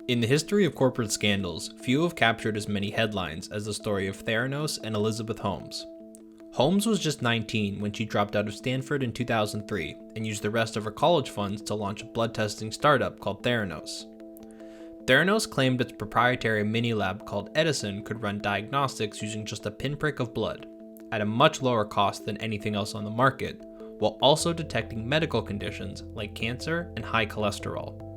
In the history of corporate scandals, few have captured as many headlines as the story of Theranos and Elizabeth Holmes. Holmes was just 19 when she dropped out of Stanford in 2003 and used the rest of her college funds to launch a blood testing startup called Theranos. Theranos claimed its proprietary mini-lab called Edison could run diagnostics using just a pinprick of blood, at a much lower cost than anything else on the market, while also detecting medical conditions like cancer and high cholesterol.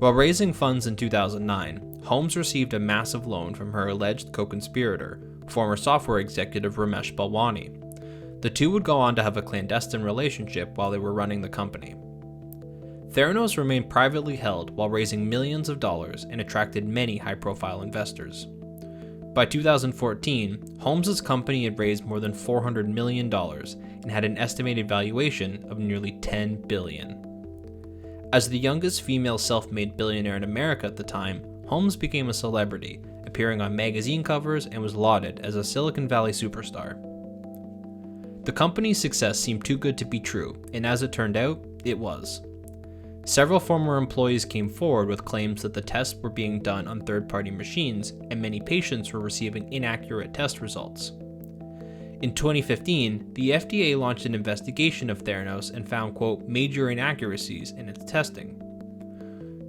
While raising funds in 2009, Holmes received a massive loan from her alleged co-conspirator, former software executive Sunny Balwani. The two would go on to have a clandestine relationship while they were running the company. Theranos remained privately held while raising millions of dollars and attracted many high-profile investors. By 2014, Holmes' company had raised more than $400 million and had an estimated valuation of nearly $10 billion. As the youngest female self-made billionaire in America at the time, Holmes became a celebrity, appearing on magazine covers and was lauded as a Silicon Valley superstar. The company's success seemed too good to be true, and as it turned out, it was. Several former employees came forward with claims that the tests were being done on third-party machines, and many patients were receiving inaccurate test results. In 2015, the FDA launched an investigation of Theranos and found, quote, major inaccuracies in its testing.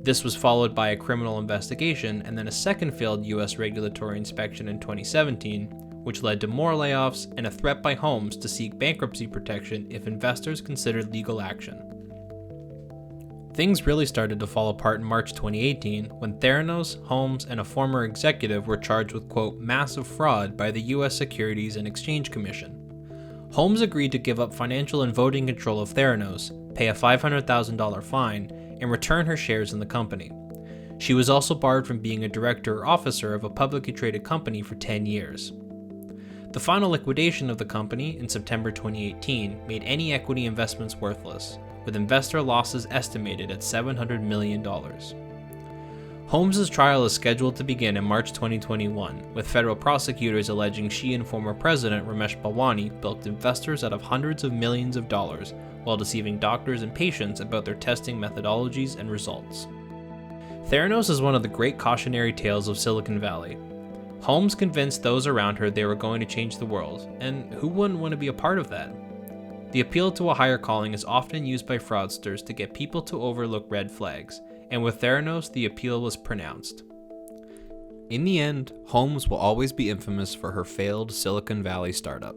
This was followed by a criminal investigation and then a second failed US regulatory inspection in 2017, which led to more layoffs and a threat by Holmes to seek bankruptcy protection if investors considered legal action. Things really started to fall apart in March 2018 when Theranos, Holmes, and a former executive were charged with, quote, massive fraud by the US Securities and Exchange Commission. Holmes agreed to give up financial and voting control of Theranos, pay a $500,000 fine, and return her shares in the company. She was also barred from being a director or officer of a publicly traded company for 10 years. The final liquidation of the company in September 2018 made any equity investments worthless, with investor losses estimated at $700 million. Holmes' trial is scheduled to begin in March 2021, with federal prosecutors alleging she and former President Ramesh Balwani bilked investors out of hundreds of millions of dollars while deceiving doctors and patients about their testing methodologies and results. Theranos is one of the great cautionary tales of Silicon Valley. Holmes convinced those around her they were going to change the world, and who wouldn't want to be a part of that? The appeal to a higher calling is often used by fraudsters to get people to overlook red flags, and with Theranos, the appeal was pronounced. In the end, Holmes will always be infamous for her failed Silicon Valley startup.